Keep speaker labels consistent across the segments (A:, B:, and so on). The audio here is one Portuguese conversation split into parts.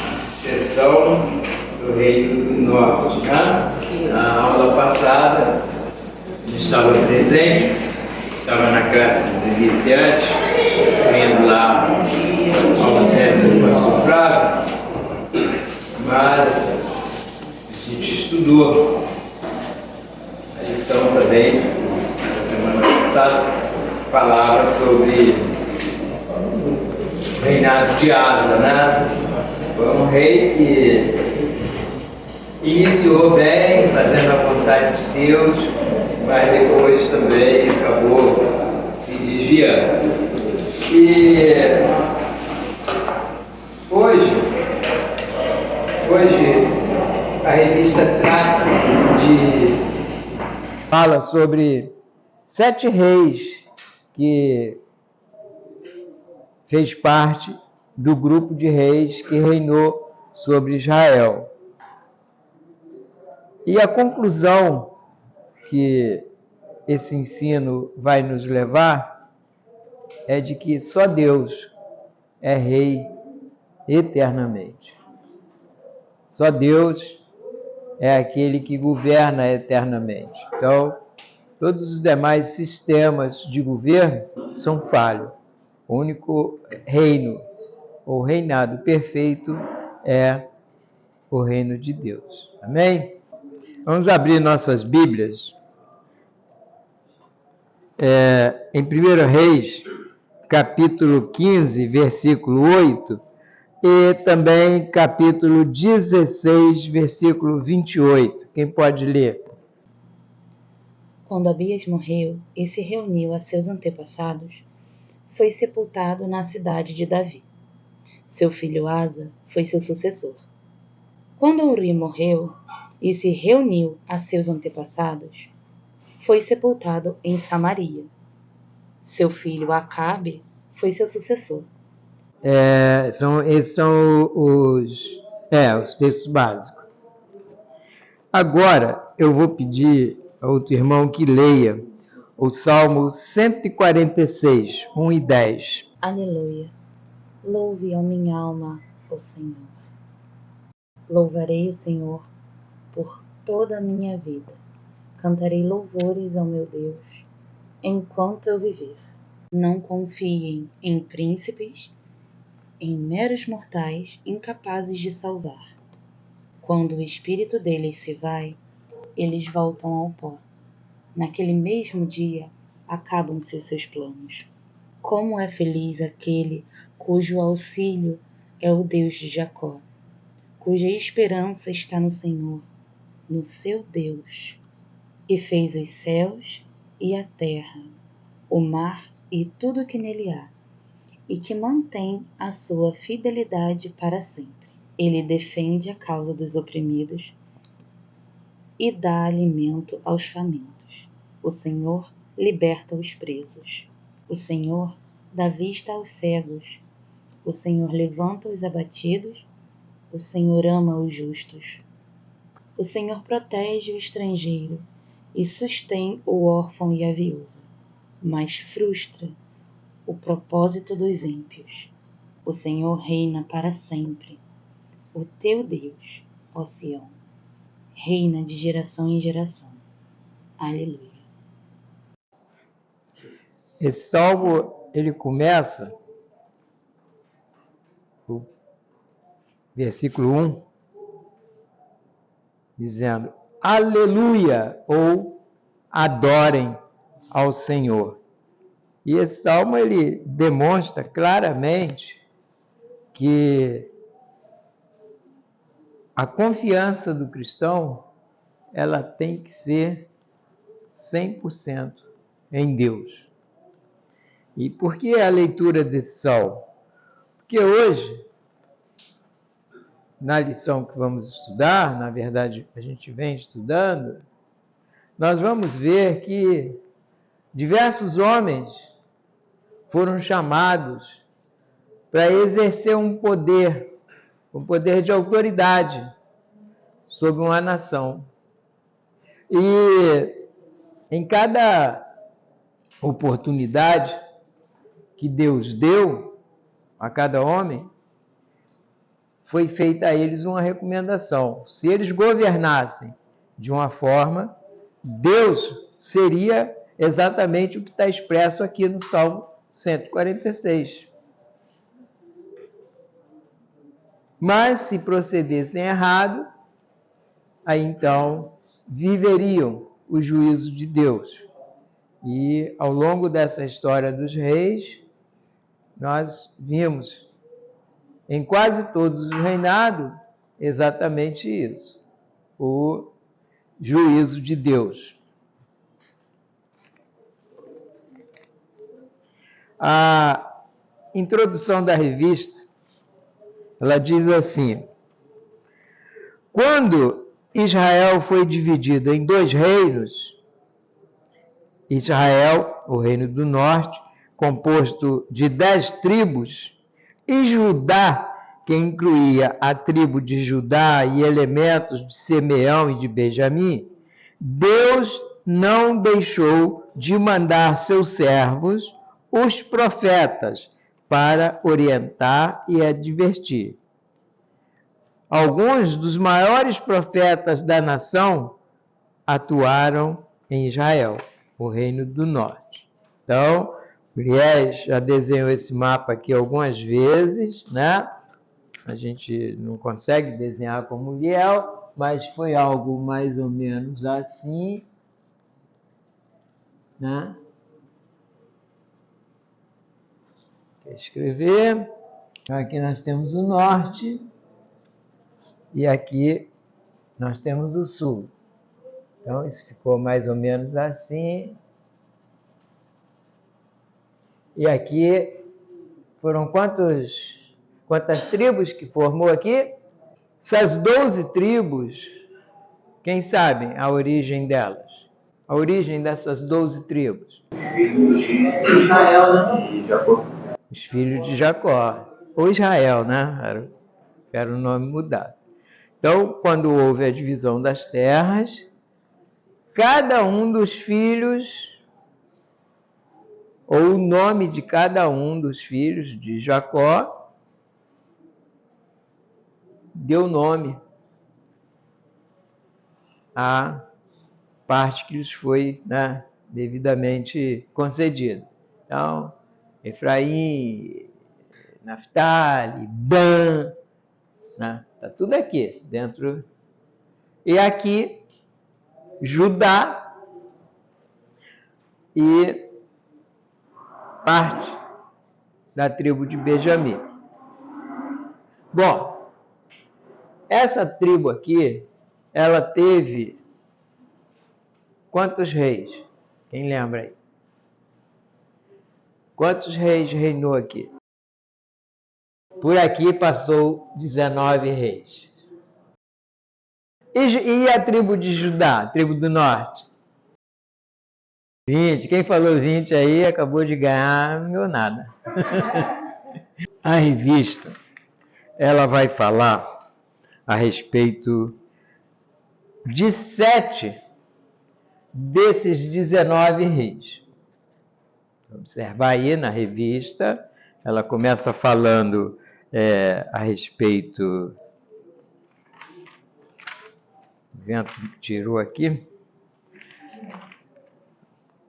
A: Sucessão do Reino do Norte. Na aula passada, eu estava presente, estava na classe dos iniciantes, vendo lá a ausência do pastor Flávio, mas a gente estudou a lição também, na semana passada, falava sobre o reinado de Asa, né? Foi um rei que iniciou bem, fazendo a vontade de Deus, mas depois também acabou se desviando. E hoje a revista trata fala sobre 7 reis que fez parte do grupo de reis que reinou sobre Israel. E a conclusão que esse ensino vai nos levar é de que só Deus é rei eternamente. Só Deus é aquele que governa eternamente. Então, todos os demais sistemas de governo são falhos. O único reino ou reinado perfeito é o reino de Deus. Amém? Vamos abrir nossas Bíblias. Em 1 Reis, capítulo 15, versículo 8, e também capítulo 16, versículo 28. Quem pode ler?
B: Quando Abias morreu e se reuniu a seus antepassados, foi sepultado na cidade de Davi. Seu filho Asa foi seu sucessor. Quando Uri morreu e se reuniu a seus antepassados, foi sepultado em Samaria. Seu filho Acabe foi seu sucessor.
A: Esses são os textos básicos. Agora, eu vou pedir ao outro irmão que leia o Salmo 146, 1 e 10.
B: Aleluia. Louve a minha alma, ó Senhor. Louvarei o Senhor por toda a minha vida. Cantarei louvores ao meu Deus enquanto eu viver. Não confiem em príncipes, em meros mortais incapazes de salvar. Quando o espírito deles se vai, eles voltam ao pó. Naquele mesmo dia, acabam-se os seus planos. Como é feliz aquele cujo auxílio é o Deus de Jacó, cuja esperança está no Senhor, no seu Deus, que fez os céus e a terra, o mar e tudo o que nele há, e que mantém a sua fidelidade para sempre. Ele defende a causa dos oprimidos e dá alimento aos famintos. O Senhor liberta os presos. O Senhor dá vista aos cegos. O Senhor levanta os abatidos. O Senhor ama os justos. O Senhor protege o estrangeiro e sustém o órfão e a viúva, mas frustra o propósito dos ímpios. O Senhor reina para sempre. O teu Deus, ó Sião, reina de geração em geração. Aleluia.
A: Esse salmo, ele começa, o versículo 1, dizendo, aleluia, ou adorem ao Senhor. E esse salmo, ele demonstra claramente que a confiança do cristão, ela tem que ser 100% em Deus. E por que a leitura desse salmo? Porque hoje, na lição que vamos estudar, na verdade a gente vem estudando, nós vamos ver que diversos homens foram chamados para exercer um poder com poder de autoridade sobre uma nação. E em cada oportunidade que Deus deu a cada homem, foi feita a eles uma recomendação. Se eles governassem de uma forma, Deus seria exatamente o que está expresso aqui no Salmo 146. Mas se procedessem errado, aí então viveriam o juízo de Deus. E ao longo dessa história dos reis, nós vimos em quase todos os reinados exatamente isso, o juízo de Deus. A introdução da revista, ela diz assim: quando Israel foi dividido em 2 reinos, Israel, o reino do norte, composto de 10 tribos, e Judá, que incluía a tribo de Judá e elementos de Simeão e de Benjamim, Deus não deixou de mandar seus servos, os profetas, para orientar e advertir. Alguns dos maiores profetas da nação atuaram em Israel, o reino do norte. Então, Liés já desenhou esse mapa aqui algumas vezes, né? A gente não consegue desenhar como Liel, mas foi algo mais ou menos assim, né? Quer escrever? Então, aqui nós temos o norte e aqui nós temos o sul. Então, isso ficou mais ou menos assim. E aqui foram quantas tribos que formou aqui? Essas 12 tribos, quem sabe a origem delas? A origem dessas 12 tribos?
C: Filhos de Israel, né? E Jacó.
A: Os filhos de Jacó. Ou Israel, né? Era o nome mudado. Então, quando houve a divisão das terras, cada um dos filhos, ou o nome de cada um dos filhos de Jacó, deu nome à parte que lhes foi, né, devidamente concedida. Então, Efraim, Naftali, Dan, né, está tudo aqui dentro. E aqui, Judá e parte da tribo de Benjamim. Bom, essa tribo aqui, ela teve quantos reis? Quem lembra aí? Quantos reis reinou aqui? Por aqui passou 19 reis. E a tribo de Judá, a tribo do norte? 20. Quem falou 20 aí acabou de ganhar, não ganhou nada. A revista, ela vai falar a respeito de 7 desses 19 reis. Observar aí na revista, ela começa falando a respeito... O vento tirou aqui.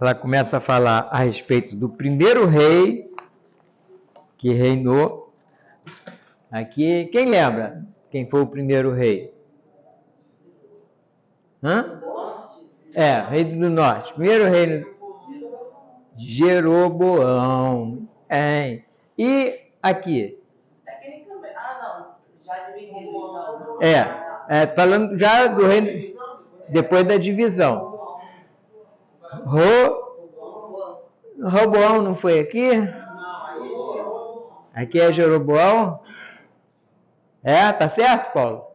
A: Ela começa a falar a respeito do primeiro rei que reinou. Aqui, quem lembra quem foi o primeiro rei? Hã? Rei do norte. Primeiro rei, Jeroboão. E aqui?
D: Não. Já dividido.
A: Falando já do reino, depois da divisão. Roboão não foi aqui? Aqui é Jeroboão? Tá certo, Paulo?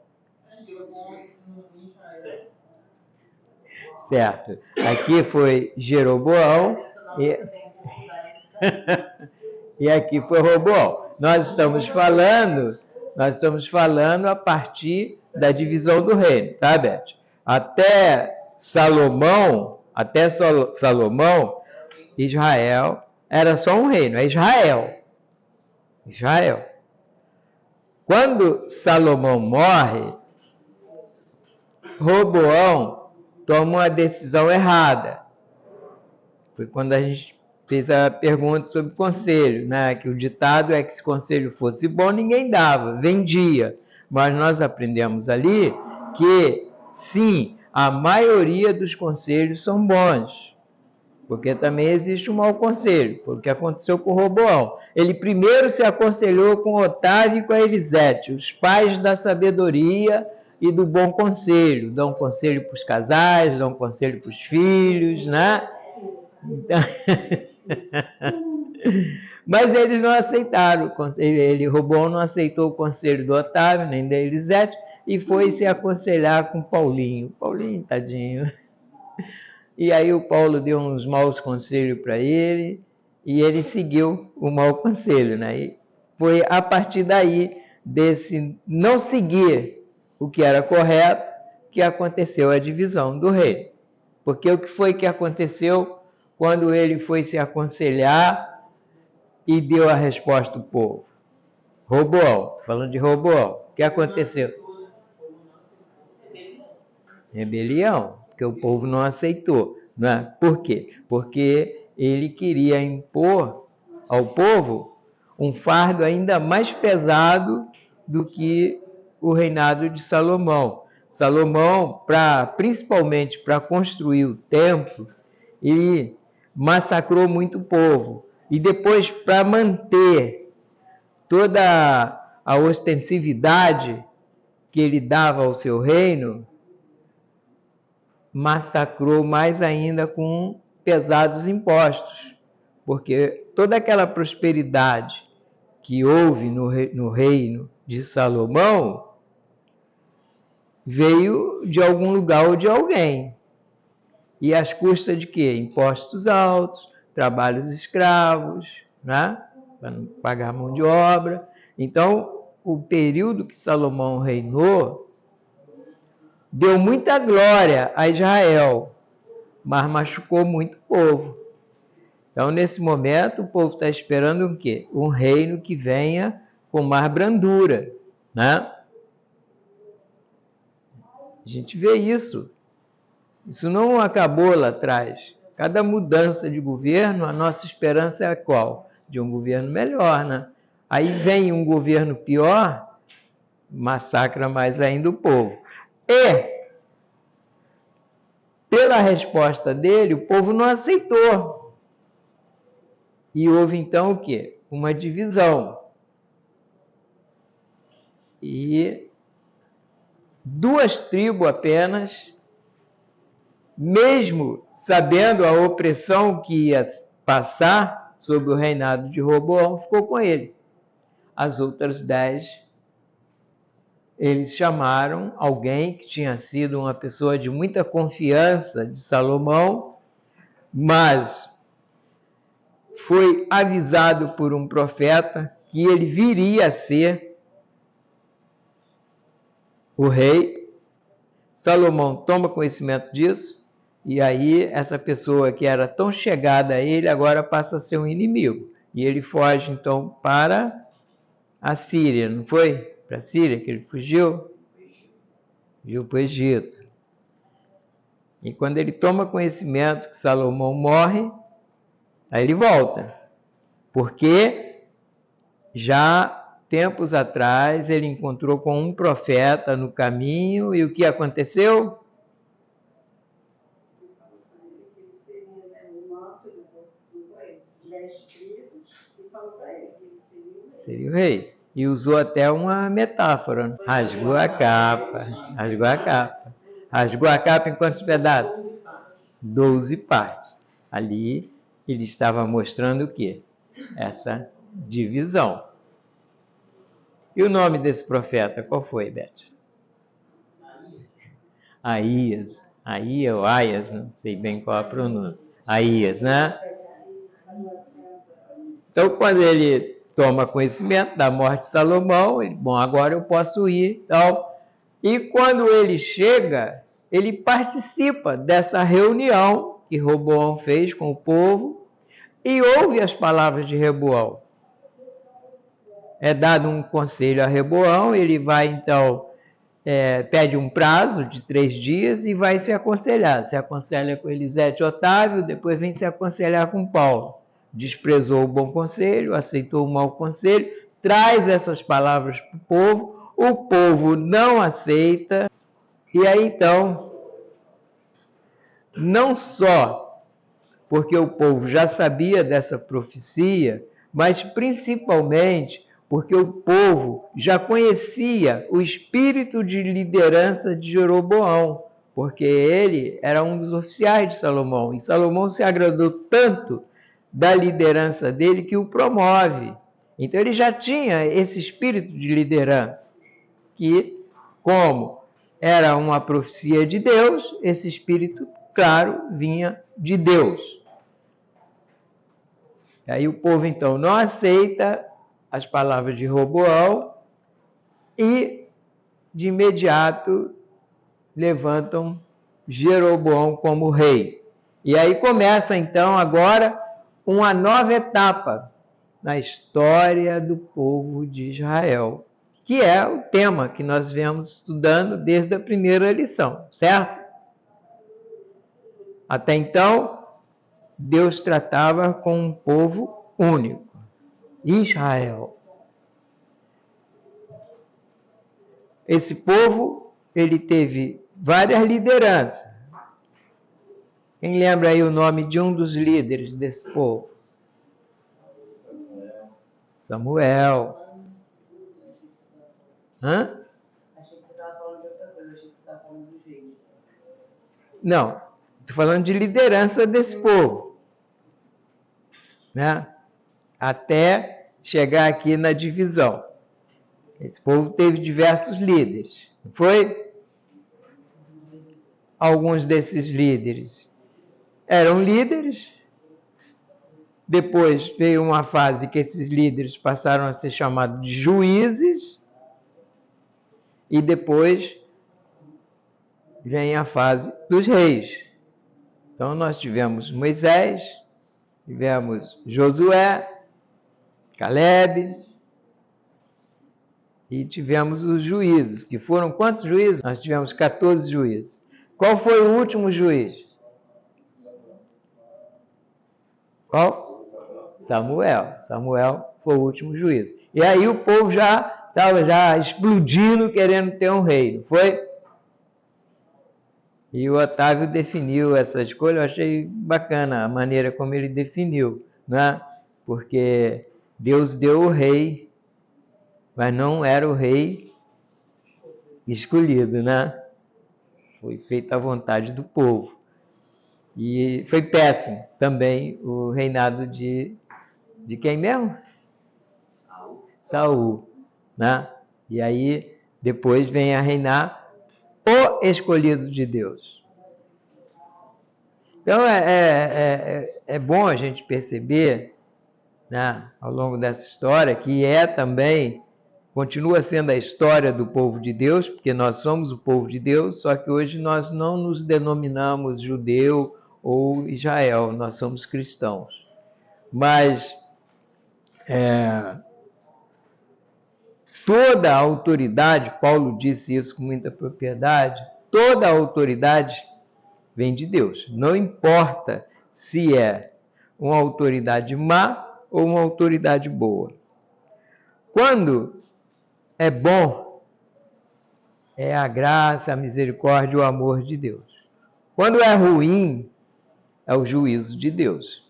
A: Certo. Aqui foi Jeroboão e aqui foi Roboão. Nós estamos falando Nós estamos falando a partir da divisão do reino, tá, Beth? Até Salomão, Israel era só um reino, é Israel. Quando Salomão morre, Roboão toma uma decisão errada. Foi quando a gente fez a pergunta sobre conselho, né? Que o ditado é que se conselho fosse bom, ninguém dava, vendia. Mas nós aprendemos ali que, sim, a maioria dos conselhos são bons. Porque também existe um mau conselho. Foi o que aconteceu com Roboão. Ele primeiro se aconselhou com Otávio e com a Elisete, os pais da sabedoria e do bom conselho. Dão conselho para os casais, dão conselho para os filhos, né? Então... Mas eles não aceitaram. Roboão não aceitou o conselho do Otávio, nem da Elisete, e foi se aconselhar com Paulinho. Paulinho, tadinho. E aí o Paulo deu uns maus conselhos para ele, e ele seguiu o mau conselho, né? E foi a partir daí, desse não seguir o que era correto, que aconteceu a divisão do reino. Porque o que foi que aconteceu quando ele foi se aconselhar e deu a resposta do povo? Roboão, falando de Roboão, o que aconteceu? Rebelião, porque o povo não aceitou. Não é? Por quê? Porque ele queria impor ao povo um fardo ainda mais pesado do que o reinado de Salomão. Salomão, principalmente para construir o templo, ele massacrou muito povo. E depois, para manter toda a ostensividade que ele dava ao seu reino, massacrou mais ainda com pesados impostos, porque toda aquela prosperidade que houve no reino de Salomão veio de algum lugar ou de alguém. E às custas de quê? Impostos altos, trabalhos escravos, né? Para não pagar mão de obra. Então, o período que Salomão reinou deu muita glória a Israel, mas machucou muito o povo. Então, nesse momento, o povo está esperando o quê? Um reino que venha com mais brandura, né? A gente vê isso. Isso não acabou lá atrás. Cada mudança de governo, a nossa esperança é qual? De um governo melhor, né? Aí vem um governo pior, massacra mais ainda o povo. E, pela resposta dele, o povo não aceitou. E houve então o quê? Uma divisão. E 2 tribos apenas, mesmo sabendo a opressão que ia passar sobre o reinado de Roboão, ficou com ele. As outras 10, eles chamaram alguém que tinha sido uma pessoa de muita confiança de Salomão, mas foi avisado por um profeta que ele viria a ser o rei. Salomão toma conhecimento disso, e aí essa pessoa que era tão chegada a ele agora passa a ser um inimigo. E ele foge então para a Síria, não foi? Para a Síria que ele fugiu? Fugiu para o Egito. E quando ele toma conhecimento que Salomão morre, aí ele volta. Porque já tempos atrás ele encontrou com um profeta no caminho, e o que aconteceu? Seria o rei. E usou até uma metáfora. Rasgou a capa. Rasgou a capa. Rasgou a capa em quantos pedaços? 12 partes. Ali ele estava mostrando o quê? Essa divisão. E o nome desse profeta, qual foi, Beth? Aías. Aías ou Aias, não sei bem qual a pronúncia. Aías, né? Então, quando ele toma conhecimento da morte de Salomão, bom, agora eu posso ir, tal. E quando ele chega, ele participa dessa reunião que Roboão fez com o povo e ouve as palavras de Reboão. É dado um conselho a Reboão, ele vai então, pede um prazo de 3 dias e vai se aconselhar. Se aconselha com Elisete Otávio, depois vem se aconselhar com Paulo. Desprezou o bom conselho, aceitou o mau conselho, traz essas palavras para o povo não aceita, e aí então, não só porque o povo já sabia dessa profecia, mas principalmente porque o povo já conhecia o espírito de liderança de Jeroboão, porque ele era um dos oficiais de Salomão, e Salomão se agradou tanto da liderança dele que o promove. Então ele já tinha esse espírito de liderança, que, como era uma profecia de Deus, esse espírito, claro, vinha de Deus. E aí o povo então não aceita as palavras de Roboão e de imediato levantam Jeroboão como rei. E aí começa então agora uma nova etapa na história do povo de Israel, que é o tema que nós viemos estudando desde a primeira lição, certo? Até então, Deus tratava com um povo único, Israel. Esse povo, ele teve várias lideranças. Quem lembra aí o nome de um dos líderes desse povo? Samuel. Hã?
D: Achei que você estava falando de outra coisa, achei que você estava falando do jeito.
A: Não, estou falando de liderança desse povo, né? Até chegar aqui na divisão. Esse povo teve diversos líderes, não foi? Alguns desses líderes eram líderes. Depois veio uma fase que esses líderes passaram a ser chamados de juízes. E depois vem a fase dos reis. Então nós tivemos Moisés, tivemos Josué, Caleb e tivemos os juízes, que foram quantos juízes? Nós tivemos 14 juízes. Qual foi o último juiz? Qual? Samuel. Samuel foi o último juiz. E aí o povo já estava explodindo, querendo ter um rei, não foi? E o Otávio definiu essa escolha, eu achei bacana a maneira como ele definiu, né? Porque Deus deu o rei, mas não era o rei escolhido, né? Foi feita a vontade do povo. E foi péssimo também o reinado de quem mesmo? Saul, né? E aí depois vem a reinar o escolhido de Deus. Então é bom a gente perceber, né, ao longo dessa história, que também, continua sendo a história do povo de Deus, porque nós somos o povo de Deus, só que hoje nós não nos denominamos judeu ou Israel, nós somos cristãos. Mas toda a autoridade, Paulo disse isso com muita propriedade, toda a autoridade vem de Deus. Não importa se é uma autoridade má ou uma autoridade boa. Quando é bom, é a graça, a misericórdia e o amor de Deus. Quando é ruim, é o juízo de Deus.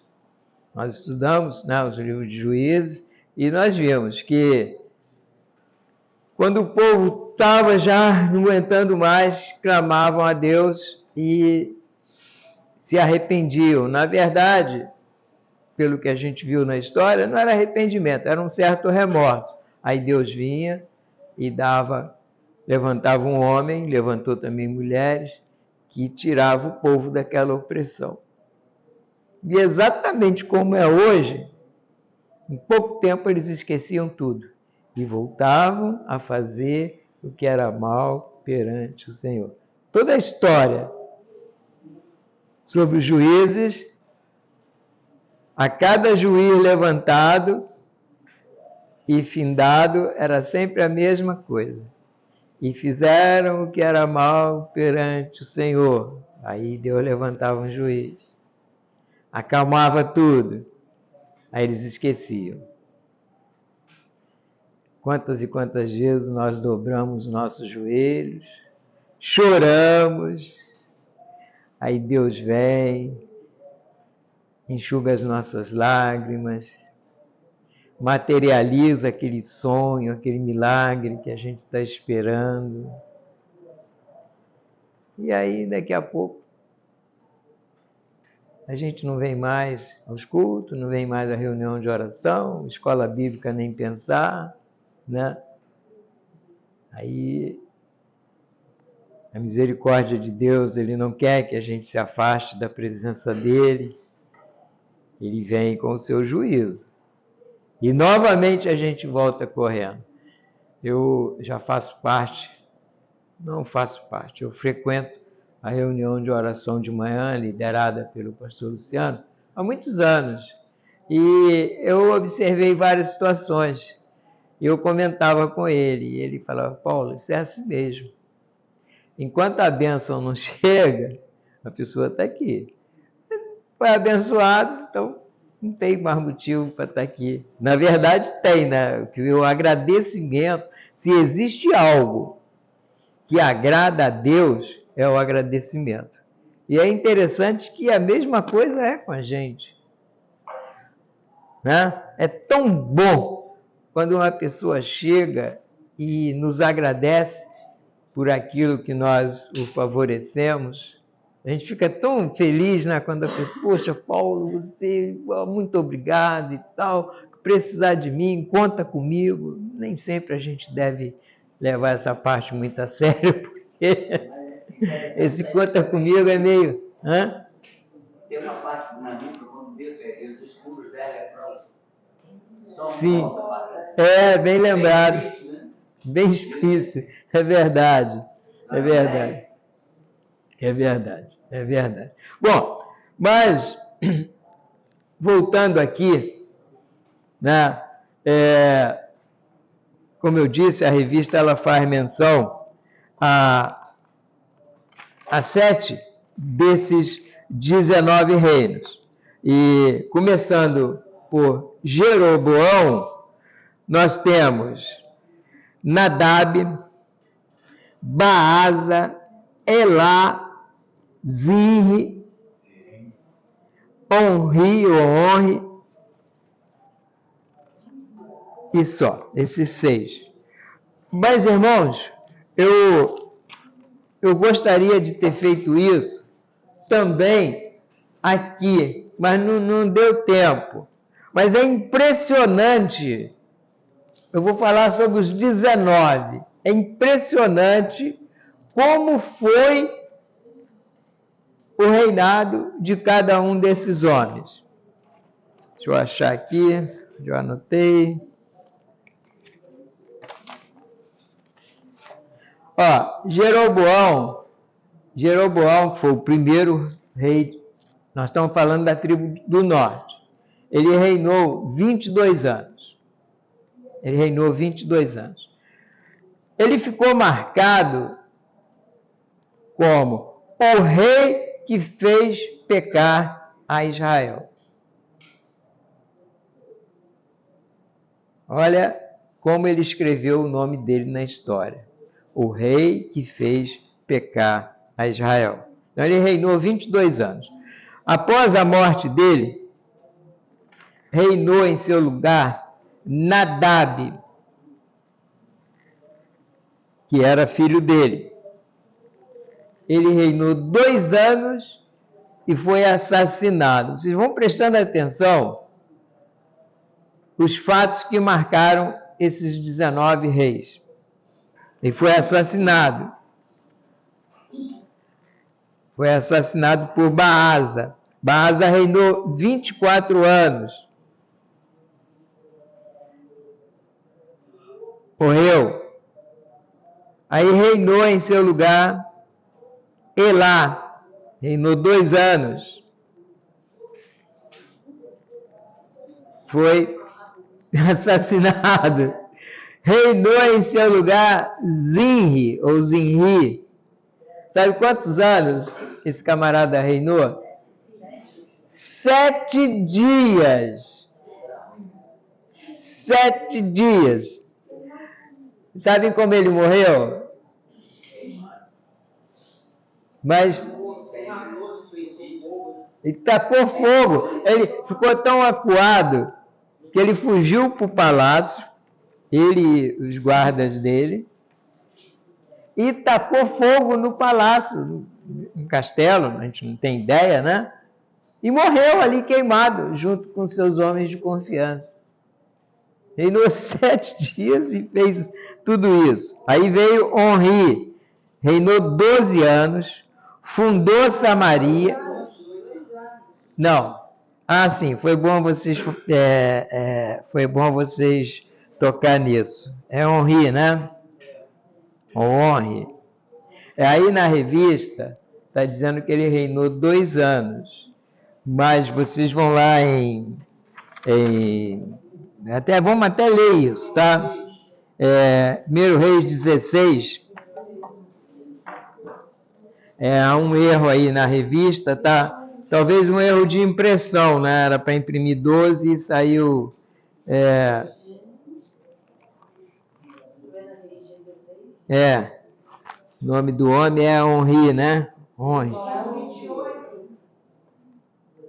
A: Nós estudamos, né, os livros de Juízes e nós vimos que quando o povo estava já não aguentando mais, clamavam a Deus e se arrependiam. Na verdade, pelo que a gente viu na história, não era arrependimento, era um certo remorso. Aí Deus vinha e levantava um homem, levantou também mulheres, que tirava o povo daquela opressão. E exatamente como é hoje, Em pouco tempo eles esqueciam tudo e voltavam a fazer o que era mal perante o Senhor. Toda a história sobre os juízes, a cada juiz levantado e findado, era sempre a mesma coisa. E fizeram o que era mal perante o Senhor. Aí Deus levantava um juiz, acalmava tudo, aí eles esqueciam. Quantas e quantas vezes nós dobramos nossos joelhos, choramos, aí Deus vem, enxuga as nossas lágrimas, materializa aquele sonho, aquele milagre que a gente está esperando. E aí, daqui a pouco, a gente não vem mais aos cultos, não vem mais à reunião de oração, escola bíblica nem pensar, né? Aí, a misericórdia de Deus, Ele não quer que a gente se afaste da presença dEle. Ele vem com o seu juízo. E novamente a gente volta correndo. Eu já faço parte, não faço parte, eu frequento a reunião de oração de manhã, liderada pelo pastor Luciano, há muitos anos. E eu observei várias situações. E eu comentava com ele, e ele falava: Paulo, isso é assim mesmo. Enquanto a bênção não chega, a pessoa está aqui. Foi abençoado, então não tem mais motivo para estar aqui. Na verdade, tem, né? O agradecimento, se existe algo que agrada a Deus, é o agradecimento. E é interessante que a mesma coisa é com a gente. Né? É tão bom quando uma pessoa chega e nos agradece por aquilo que nós o favorecemos. A gente fica tão feliz, né, quando a pessoa: poxa, Paulo, você, muito obrigado e tal, precisar de mim, conta comigo. Nem sempre a gente deve levar essa parte muito a sério, porque esse conta comigo é meio... Hã?
C: Tem uma parte na Bíblia, quando Deus os escuros dela é próximo.
A: Sim, bem lembrado. Bem difícil, é verdade. É verdade. É verdade, é verdade. Bom, mas, voltando aqui, né, como eu disse, a revista ela faz menção a 7 desses 19 reinos. E, começando por Jeroboão, nós temos Nadab, Baasa, Elá, Zinri, Onri, e só, esses 6. Mas, irmãos, eu gostaria de ter feito isso também aqui, mas não deu tempo. Mas é impressionante, eu vou falar sobre os 19, é impressionante como foi o reinado de cada um desses homens. Deixa eu achar aqui, eu anotei. Jeroboão foi o primeiro rei, nós estamos falando da tribo do norte. Ele reinou 22 anos. Ele ficou marcado como o rei que fez pecar a Israel. Olha como ele escreveu o nome dele na história. O rei que fez pecar a Israel. Então ele reinou 22 anos. Após a morte dele, reinou em seu lugar Nadab, que era filho dele. Ele reinou 2 anos e foi assassinado. Vocês vão prestando atenção os fatos que marcaram esses 19 reis. Ele foi assassinado. Foi assassinado por Baasa. Baasa reinou 24 anos. morreu. Aí reinou em seu lugar Elá, reinou 2 anos. Foi assassinado. Reinou em seu lugar Zinri, ou Zinri. Sabe quantos anos esse camarada reinou? 7 dias. 7 dias. Sabem como ele morreu? Mas ele tacou fogo. Ele ficou tão acuado que ele fugiu para o palácio, ele e os guardas dele, e tacou fogo no palácio, no castelo, a gente não tem ideia, né? E morreu ali queimado, junto com seus homens de confiança. Reinou 7 dias e fez tudo isso. Aí veio Onri, reinou 12 anos, fundou Samaria. Não. Ah, sim, foi bom vocês tocar nisso. É Onri, né? Onri. Aí na revista está dizendo que ele reinou 2 anos. Mas vocês vão lá vamos até ler isso, tá? 1 Reis 16. Há um erro aí na revista, tá? Talvez um erro de impressão, né? Era para imprimir 12 e saiu... O nome do homem é Onri, né? Onri.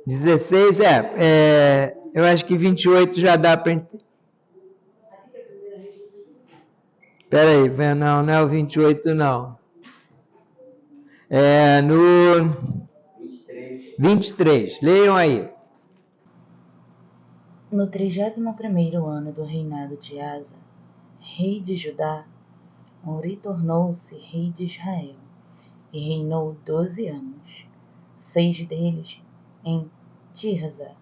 A: 16, eu acho que 28 já dá para... Espera aí, não é o 28 não. No 23, leiam aí.
B: No 31º ano do reinado de Asa, rei de Judá, Onri tornou-se rei de Israel e reinou 12 anos, 6 deles em Tirza.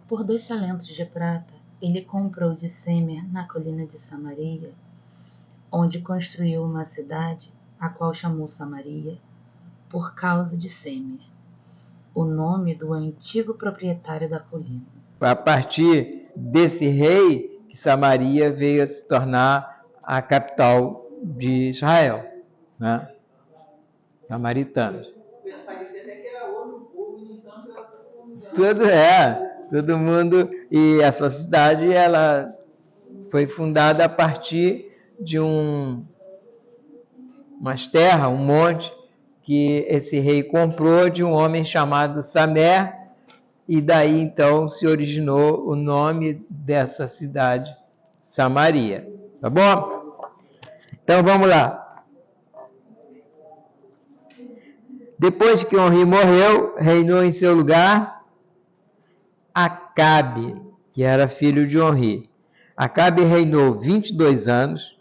B: Por 2 talentos de prata, ele comprou de Semer, na colina de Samaria, onde construiu uma cidade, a qual chamou Samaria, por causa de Semer, o nome do antigo proprietário da colina.
A: A partir desse rei, que Samaria veio a se tornar a capital de Israel, né? Samaritanos.
D: Parecia até que era outro povo, no entanto era
A: Todo mundo, e essa cidade, ela foi fundada a partir de umas terras, um monte, que esse rei comprou de um homem chamado Samer, e daí então se originou o nome dessa cidade, Samaria. Tá bom? Então vamos lá. Depois que Onri morreu, reinou em seu lugar Acabe, que era filho de Onri. Acabe reinou 22 anos,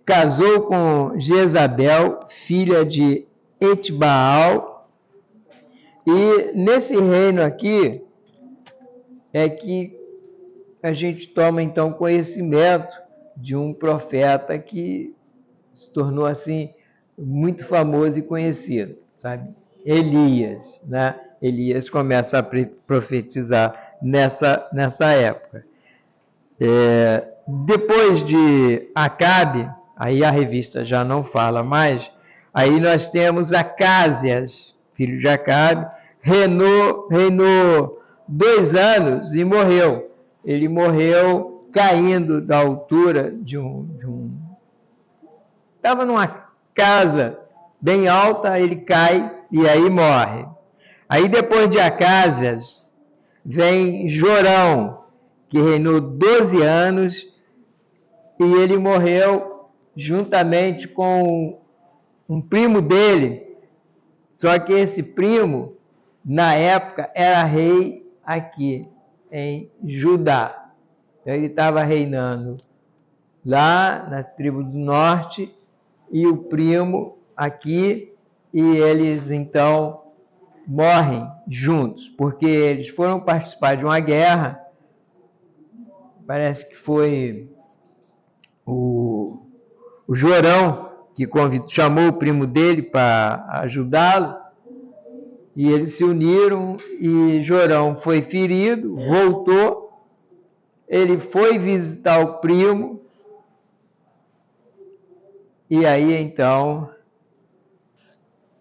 A: casou com Jezabel, filha de Etbaal, e nesse reino aqui é que a gente toma então conhecimento de um profeta que se tornou assim muito famoso e conhecido, sabe? Elias, né? Elias começa a profetizar nessa época. Depois de Acabe, aí a revista já não fala mais, aí nós temos Acázias, filho de Acabe, reinou 2 anos e morreu. Ele morreu caindo da altura de um... Estava numa casa bem alta, ele cai e aí morre. Aí depois de Acázias, vem Jorão, que reinou 12 anos, e ele morreu juntamente com um primo dele, só que esse primo, na época, era rei aqui, em Judá. Então ele estava reinando lá na tribo do norte, e o primo aqui, e eles então morrem juntos, porque eles foram participar de uma guerra, parece que foi o Jorão, que chamou o primo dele para ajudá-lo, e eles se uniram, e Jorão foi ferido, voltou, ele foi visitar o primo, e aí então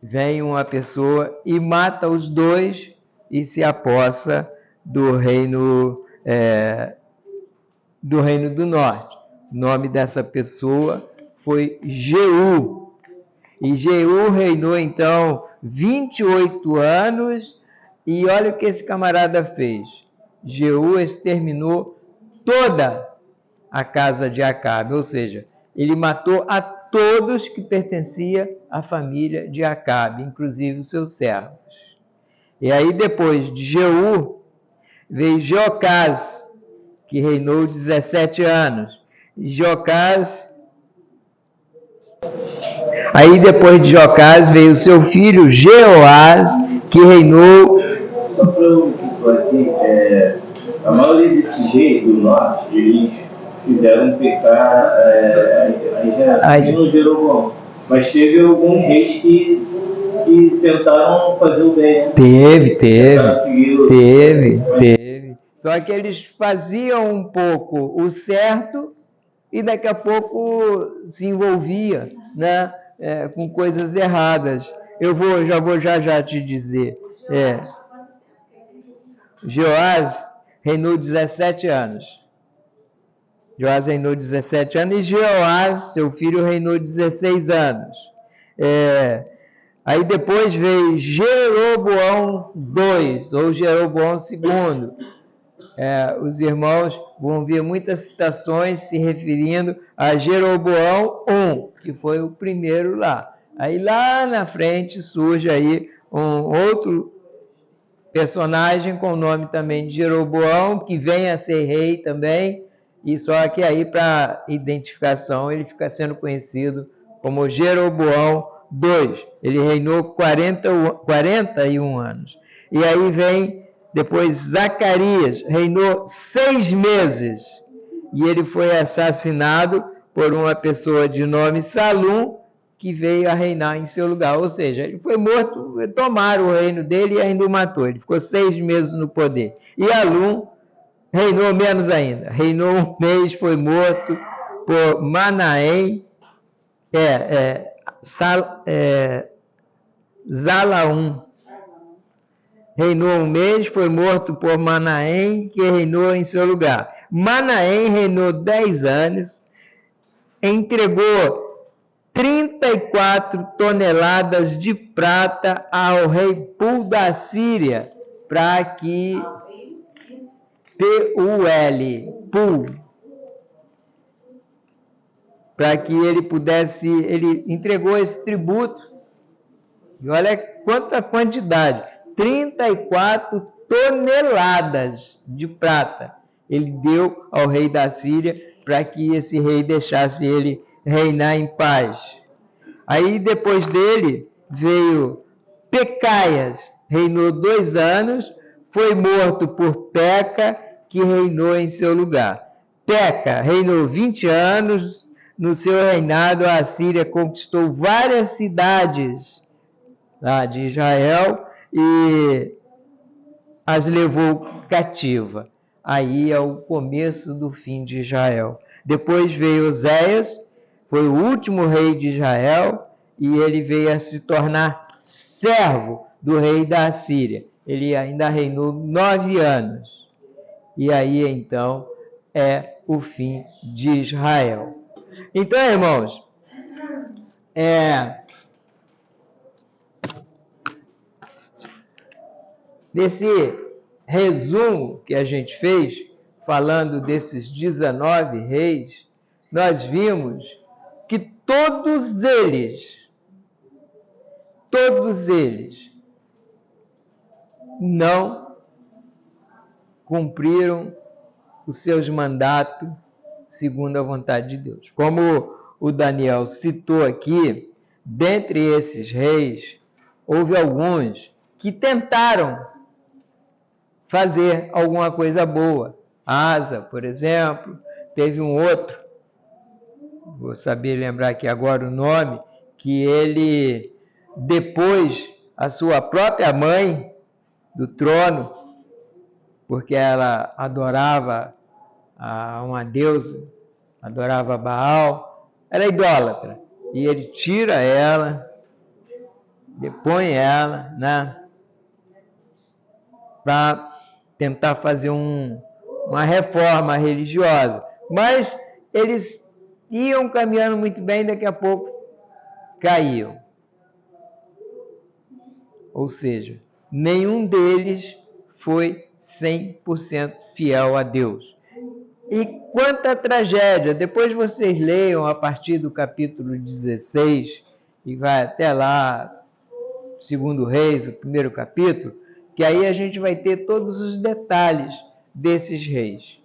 A: vem uma pessoa e mata os dois e se apossa do reino do norte. O nome dessa pessoa foi Jeú. E Jeú reinou então 28 anos, e olha o que esse camarada fez. Jeú exterminou toda a casa de Acabe, ou seja, ele matou a todos que pertenciam à família de Acabe, inclusive os seus servos. E aí depois de Jeú, veio Jocás, que reinou 17 anos. Aí depois de Jocás veio o seu filho Jeoás, que reinou...
E: Só para eu me situar aqui, a maioria desses reis do norte, eles fizeram pecar a geração Jeroboão. Mas teve alguns reis que tentaram fazer o bem, né?
A: Teve. Só que eles faziam um pouco o certo e daqui a pouco se envolvia, né, com coisas erradas. Já vou te dizer. Joás reinou 17 anos. Joás reinou 17 anos e Jeoás, seu filho, reinou 16 anos. Aí depois veio Jeroboão II, ou Jeroboão II. Os irmãos vão ver muitas citações se referindo a Jeroboão I, que foi o primeiro lá. Aí lá na frente surge aí um outro personagem com o nome também de Jeroboão, que vem a ser rei também, e só que aí para identificação ele fica sendo conhecido como Jeroboão II. Ele reinou 41 anos. E aí vem depois Zacarias, reinou 6 meses, e ele foi assassinado por uma pessoa de nome Salum, que veio a reinar em seu lugar. Ou seja, ele foi morto, tomaram o reino dele e ainda o matou. Ele ficou 6 meses no poder. E Alum reinou menos ainda. Reinou 1 mês, foi morto por Manaém, Zalaum. Reinou 1 mês, foi morto por Manaém, que reinou em seu lugar. Manaém reinou 10 anos, entregou 34 toneladas de prata ao rei Pul da Síria, para que para que ele entregou esse tributo. E olha quanta quantidade, 34 toneladas de prata ele deu ao rei da Síria, para que esse rei deixasse ele reinar em paz. Aí depois dele veio Pecaias, reinou 2 anos, foi morto por Peca, que reinou em seu lugar. Peca reinou 20 anos, no seu reinado a Síria conquistou várias cidades lá de Israel e as levou cativa. Aí é o começo do fim de Israel. Depois veio Oséias, foi o último rei de Israel, e ele veio a se tornar servo do rei da Síria. Ele ainda reinou 9 anos. E aí, então, é o fim de Israel. Então, irmãos, nesse resumo que a gente fez, falando desses 19 reis, nós vimos que todos eles não cumpriram os seus mandatos segundo a vontade de Deus. Como o Daniel citou aqui, dentre esses reis, houve alguns que tentaram fazer alguma coisa boa. Asa, por exemplo, teve um outro vou saber lembrar aqui agora o nome, que ele, depois, a sua própria mãe do trono, porque ela adorava a uma deusa, adorava Baal, era idólatra, e ele tira ela, depõe ela, né, para tentar fazer uma reforma religiosa. Mas eles iam caminhando muito bem, daqui a pouco caíam. Ou seja, nenhum deles foi 100% fiel a Deus. E quanta tragédia! Depois vocês leiam a partir do capítulo 16 e vai até lá, 2 Reis, o primeiro capítulo, que aí a gente vai ter todos os detalhes desses reis.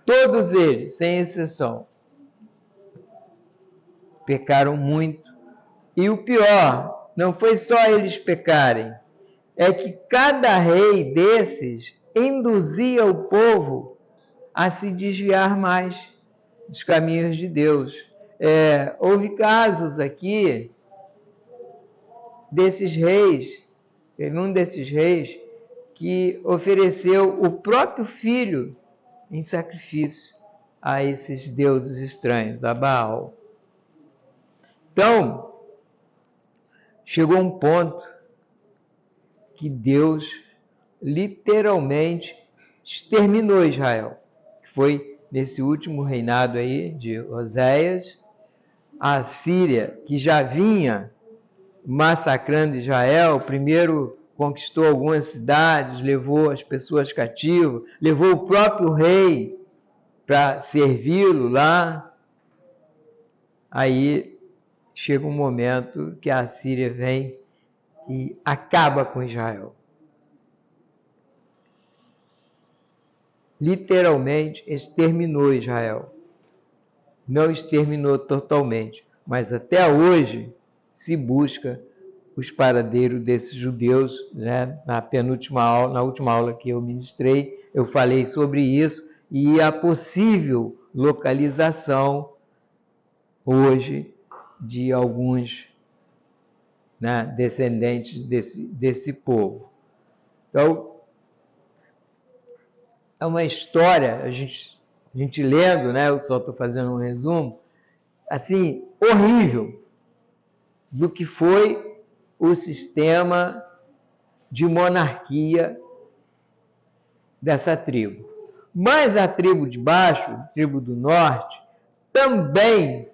A: Todos eles, sem exceção, pecaram muito. E o pior, não foi só eles pecarem, é que cada rei desses induzia o povo a se desviar mais dos caminhos de Deus. Houve casos aqui desses reis, um desses reis que ofereceu o próprio filho em sacrifício a esses deuses estranhos, a Baal. Então, chegou um ponto que Deus literalmente exterminou Israel, que foi nesse último reinado aí de Oséias. A Síria, que já vinha massacrando Israel, primeiro conquistou algumas cidades, levou as pessoas cativas, levou o próprio rei para servi-lo lá. Aí chega um momento que a Síria vem e acaba com Israel. Literalmente exterminou Israel. Não exterminou totalmente, mas até hoje se busca os paradeiros desses judeus, né? Na última aula que eu ministrei, eu falei sobre isso e a possível localização hoje de alguns, né, descendentes desse povo. Então, é uma história, a gente lendo, né, eu só estou fazendo um resumo, assim, horrível, do que foi o sistema de monarquia dessa tribo. Mas a tribo de baixo, a tribo do norte, também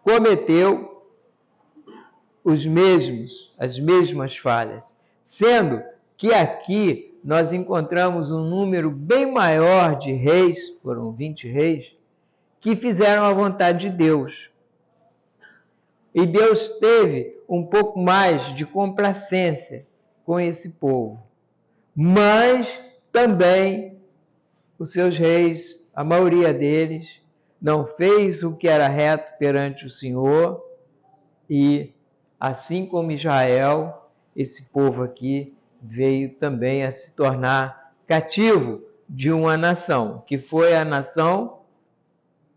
A: cometeu as mesmas falhas, sendo que aqui nós encontramos um número bem maior de reis, foram 20 reis, que fizeram a vontade de Deus. E Deus teve um pouco mais de complacência com esse povo. Mas também os seus reis, a maioria deles, não fez o que era reto perante o Senhor, e assim como Israel, esse povo aqui veio também a se tornar cativo de uma nação, que foi a nação,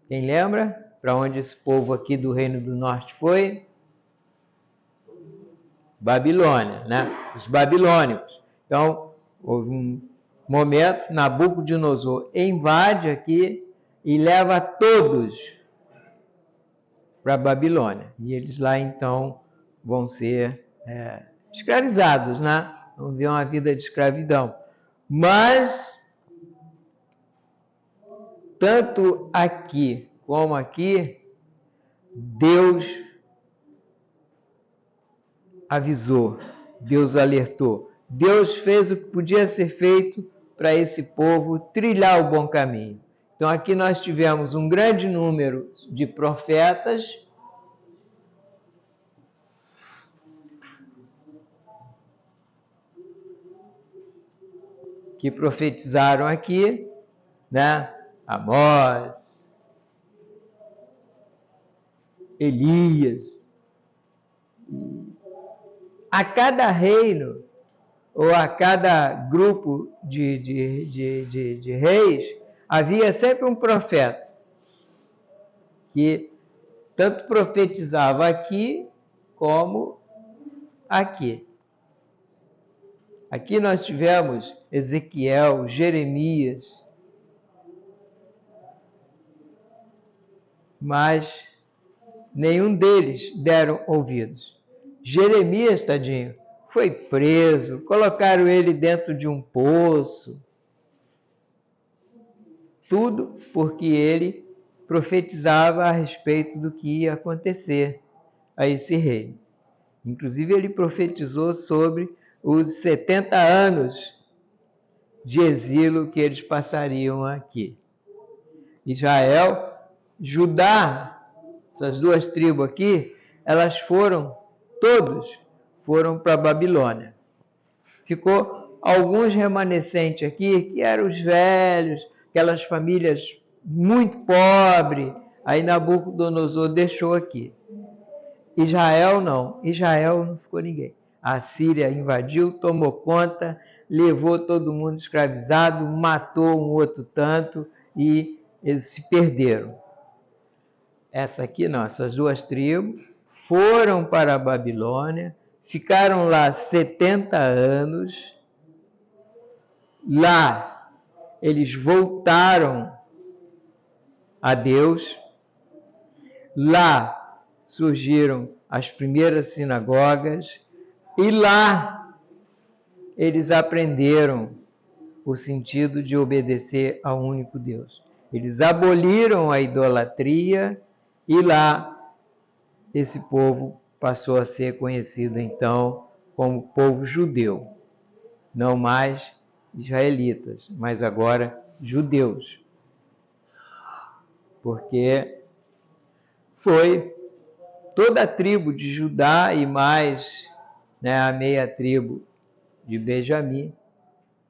A: quem lembra? Para onde esse povo aqui do Reino do Norte foi? Babilônia, né? Os babilônicos. Então, houve um momento, Nabucodonosor invade aqui e leva todos para a Babilônia. E eles lá, então, vão ser escravizados, né? Vão ver uma vida de escravidão. Mas, tanto aqui como aqui, Deus avisou, Deus alertou. Deus fez o que podia ser feito para esse povo trilhar o bom caminho. Então aqui nós tivemos um grande número de profetas que profetizaram aqui, né? Amós, Elias. A cada reino, ou a cada grupo de reis, havia sempre um profeta. que tanto profetizava aqui como aqui. Aqui nós tivemos Ezequiel, Jeremias, mas nenhum deles deram ouvidos. Jeremias, tadinho, foi preso, colocaram ele dentro de um poço. Tudo porque ele profetizava a respeito do que ia acontecer a esse reino. Inclusive, ele profetizou sobre os 70 anos de exílio que eles passariam aqui. Israel, Judá, essas duas tribos aqui, todos foram para a Babilônia. Ficou alguns remanescentes aqui, que eram os velhos, aquelas famílias muito pobres, aí Nabucodonosor deixou aqui. Israel não ficou ninguém. A Síria invadiu, tomou conta, levou todo mundo escravizado, matou um outro tanto e eles se perderam. Essa aqui não, essas duas tribos foram para a Babilônia, ficaram lá 70 anos. Lá eles voltaram a Deus. Lá surgiram as primeiras sinagogas e lá eles aprenderam o sentido de obedecer ao único Deus. Eles aboliram a idolatria e lá esse povo passou a ser conhecido então como povo judeu. Não mais israelitas, mas agora judeus. Porque foi toda a tribo de Judá e mais a meia tribo de Benjamim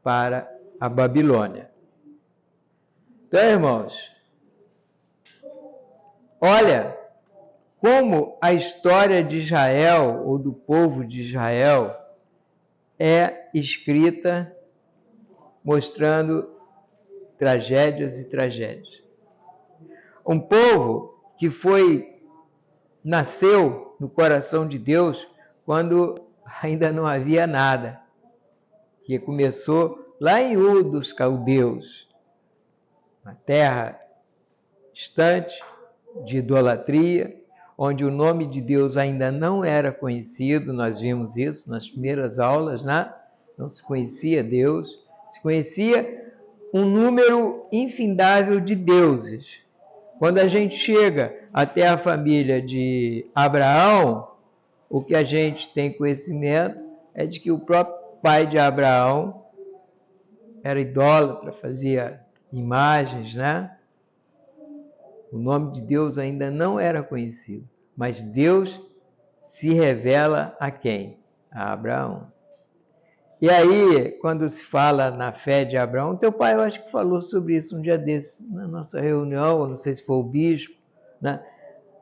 A: para a Babilônia. Então, irmãos, olha como a história de Israel, ou do povo de Israel, é escrita mostrando tragédias e tragédias. Um povo que nasceu no coração de Deus quando ainda não havia nada, que começou lá em Ur dos Caldeus, uma terra distante de idolatria, onde o nome de Deus ainda não era conhecido. Nós vimos isso nas primeiras aulas, né? Não se conhecia Deus, se conhecia um número infindável de deuses. Quando a gente chega até a família de Abraão, o que a gente tem conhecimento é de que o próprio pai de Abraão era idólatra, fazia imagens, né? O nome de Deus ainda não era conhecido, mas Deus se revela a quem? A Abraão. E aí, quando se fala na fé de Abraão, teu pai eu acho que falou sobre isso um dia desses, na nossa reunião, eu não sei se foi o bispo, né?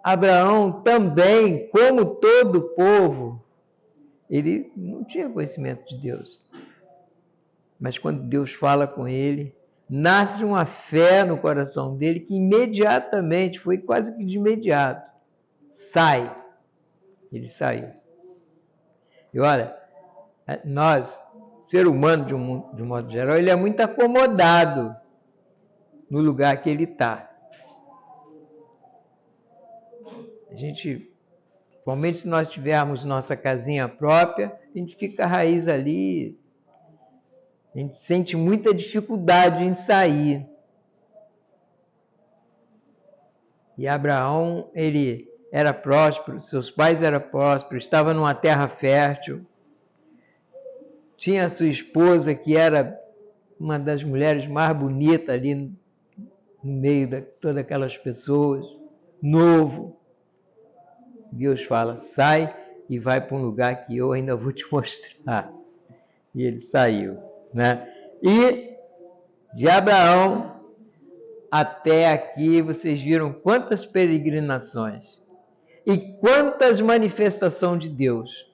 A: Abraão também, como todo o povo, ele não tinha conhecimento de Deus. Mas quando Deus fala com ele, nasce uma fé no coração dele que imediatamente, foi quase que de imediato, ele saiu. E olha, nós, ser humano de um modo geral, ele é muito acomodado no lugar que ele está. A gente, principalmente se nós tivermos nossa casinha própria, a gente fica a raiz ali, a gente sente muita dificuldade em sair. E Abraão, ele era próspero, seus pais eram prósperos, estava numa terra fértil, tinha a sua esposa, que era uma das mulheres mais bonitas ali no meio de todas aquelas pessoas, novo. Deus fala, sai e vai para um lugar que eu ainda vou te mostrar. E ele saiu, né? E de Abraão até aqui, vocês viram quantas peregrinações e quantas manifestações de Deus.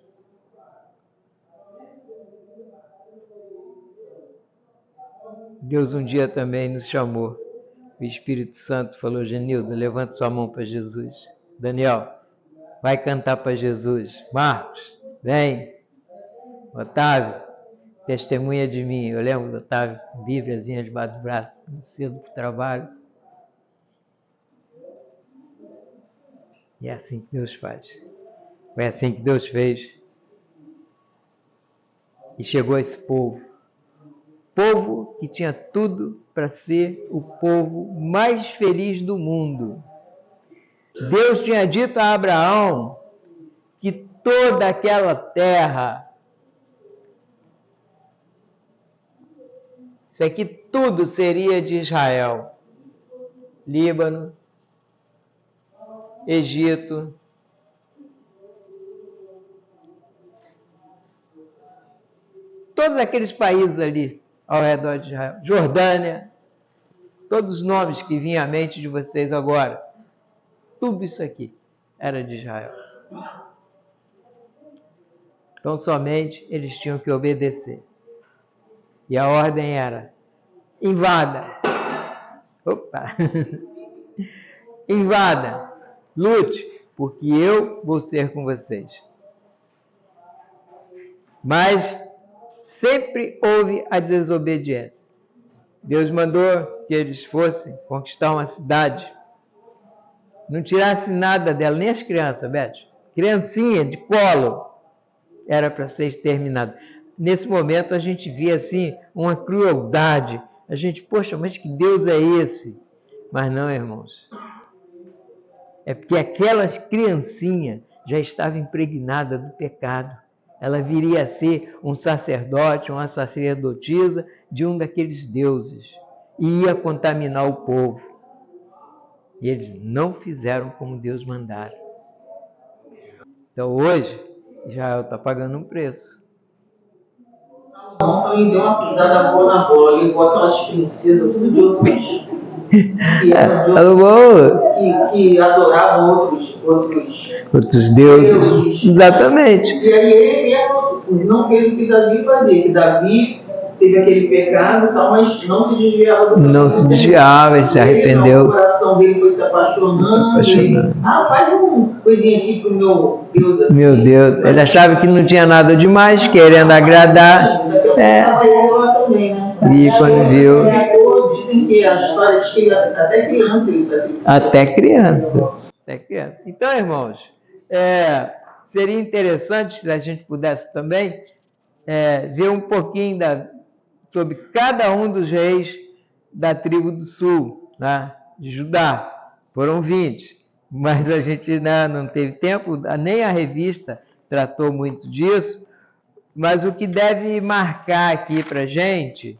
A: Deus um dia também nos chamou. O Espírito Santo falou, Genilda, levanta sua mão para Jesus. Daniel, vai cantar para Jesus. Marcos, vem. Otávio, testemunha de mim. Eu lembro do Otávio, bíbliazinha debaixo do braço, cedo para o trabalho. E é assim que Deus faz. Foi assim que Deus fez. E chegou esse povo. Povo que tinha tudo para ser o povo mais feliz do mundo. Deus tinha dito a Abraão que toda aquela terra, isso aqui tudo seria de Israel. Líbano, Egito, todos aqueles países ali ao redor de Israel, Jordânia, todos os nomes que vinham à mente de vocês agora, tudo isso aqui era de Israel. Então somente eles tinham que obedecer. E a ordem era, invada. Opa! Invada, lute, porque eu vou ser com vocês. Mas sempre houve a desobediência. Deus mandou que eles fossem conquistar uma cidade. Não tirasse nada dela, nem as crianças, Beth. Criancinha de colo era para ser exterminada. Nesse momento a gente via assim uma crueldade. A gente, poxa, mas que Deus é esse? Mas não, irmãos. É porque aquela criancinha já estava impregnada do pecado. Ela viria a ser um sacerdote, uma sacerdotisa de um daqueles deuses. E ia contaminar o povo. E eles não fizeram como Deus mandara. Então hoje, Israel está pagando um preço.
D: Salomão também deu uma pisada boa na bola. Ele botou aquelas princesas tudo de outros. Que adoravam outros deuses.
A: Exatamente.
D: E aí ele não fez o que Davi fazia. Que Davi teve aquele pecado e tal, mas não se desviava do
A: Não se desviava, ele se arrependeu.
D: O coração dele foi se apaixonando. Faz uma coisinha aqui pro meu Deus aqui.
A: Meu Deus, ele achava que não tinha nada demais, querendo agradar. E quando viu...
D: Dizem que a história diz que até criança ele sabia.
A: Até criança. Então, irmãos, seria interessante se a gente pudesse também ver um pouquinho sobre cada um dos reis da tribo do sul, né, de Judá. Foram 20, mas a gente não teve tempo, nem a revista tratou muito disso, mas o que deve marcar aqui para a gente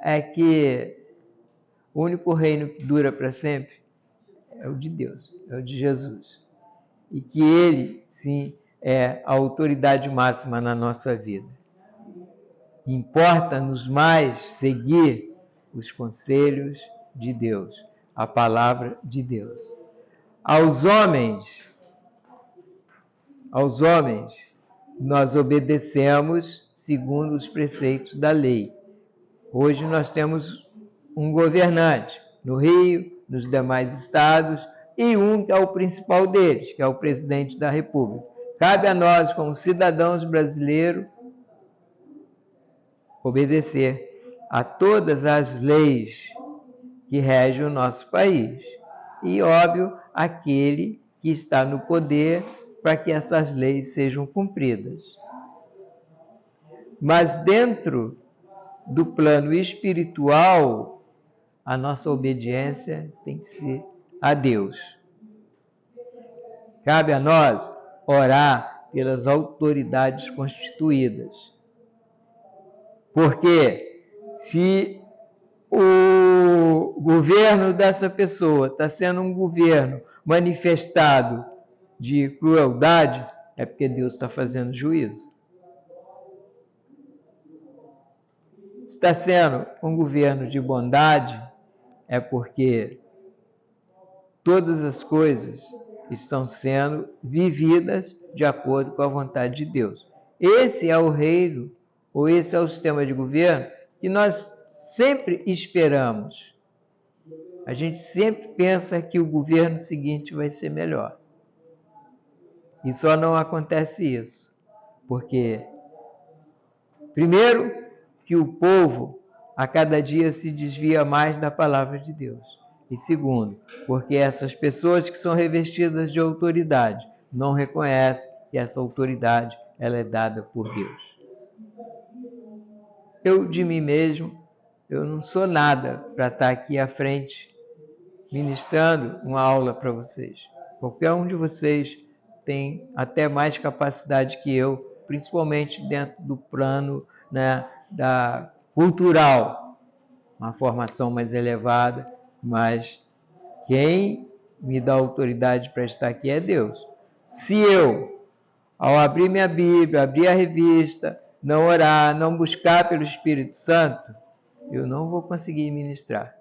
A: é que o único reino que dura para sempre é o de Deus, é o de Jesus. E que Ele, sim, é a autoridade máxima na nossa vida. Importa-nos mais seguir os conselhos de Deus, a palavra de Deus. Aos homens, nós obedecemos segundo os preceitos da lei. Hoje nós temos um governante no Rio, nos demais estados, e um que é o principal deles, que é o presidente da República. Cabe a nós, como cidadãos brasileiros, obedecer a todas as leis que regem o nosso país. E, óbvio, aquele que está no poder para que essas leis sejam cumpridas. Mas dentro do plano espiritual, a nossa obediência tem que ser a Deus. Cabe a nós orar pelas autoridades constituídas. Porque se o governo dessa pessoa está sendo um governo manifestado de crueldade, é porque Deus está fazendo juízo. Se está sendo um governo de bondade, é porque todas as coisas estão sendo vividas de acordo com a vontade de Deus. Esse é o reino, ou esse é o sistema de governo que nós sempre esperamos. a gente sempre pensa que o governo seguinte vai ser melhor. E só não acontece isso, porque, primeiro, que o povo a cada dia se desvia mais da palavra de Deus. E segundo, porque essas pessoas que são revestidas de autoridade não reconhecem que essa autoridade ela é dada por Deus. Eu, de mim mesmo, eu não sou nada para estar aqui à frente ministrando uma aula para vocês. Qualquer um de vocês tem até mais capacidade que eu, principalmente dentro do plano, né, da cultural, uma formação mais elevada, mas quem me dá autoridade para estar aqui é Deus. Se eu, ao abrir minha Bíblia, abrir a revista, não orar, não buscar pelo Espírito Santo, eu não vou conseguir ministrar.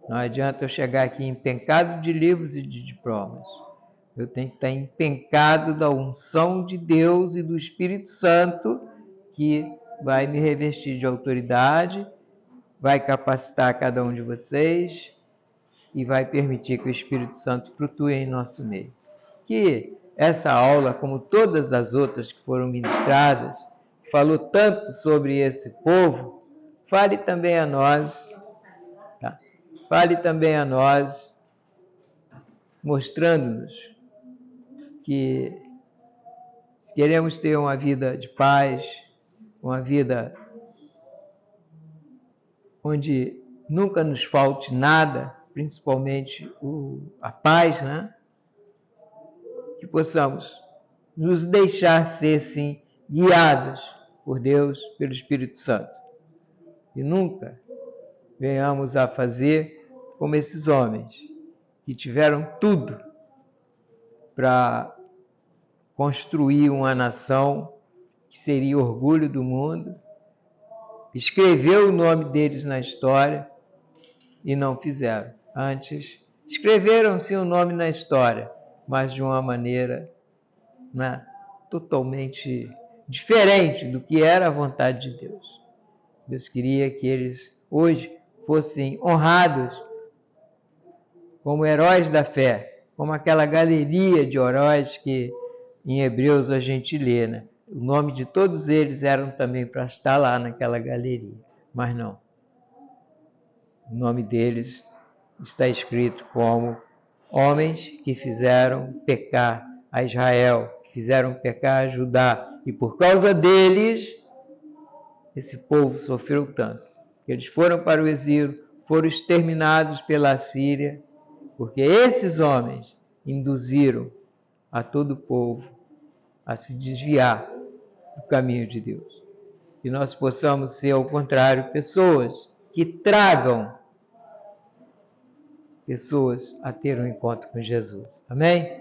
A: Não adianta eu chegar aqui empencado de livros e de diplomas. Eu tenho que estar empencado da unção de Deus e do Espírito Santo, que vai me revestir de autoridade, vai capacitar cada um de vocês e vai permitir que o Espírito Santo flutue em nosso meio. Que essa aula, como todas as outras que foram ministradas, falou tanto sobre esse povo, fale também a nós, tá? Fale também a nós, mostrando-nos que se queremos ter uma vida de paz, uma vida onde nunca nos falte nada, principalmente a paz, né? Que possamos nos deixar ser, sim, guiados por Deus, pelo Espírito Santo. E nunca venhamos a fazer como esses homens, que tiveram tudo para construir uma nação que seria orgulho do mundo, escreveu o nome deles na história e não fizeram. Antes, escreveram-se o nome na história, mas de uma maneira, né, totalmente diferente do que era a vontade de Deus. Deus queria que eles hoje fossem honrados como heróis da fé, como aquela galeria de heróis que em Hebreus a gente lê, né? O nome de todos eles eram também para estar lá naquela galeria, mas não. O nome deles está escrito como homens que fizeram pecar a Israel, que fizeram pecar a Judá, e por causa deles, esse povo sofreu tanto. Eles foram para o exílio, foram exterminados pela Síria, porque esses homens induziram a todo o povo a se desviar do caminho de Deus. Que nós possamos ser, ao contrário, pessoas que tragam pessoas a ter um encontro com Jesus. Amém?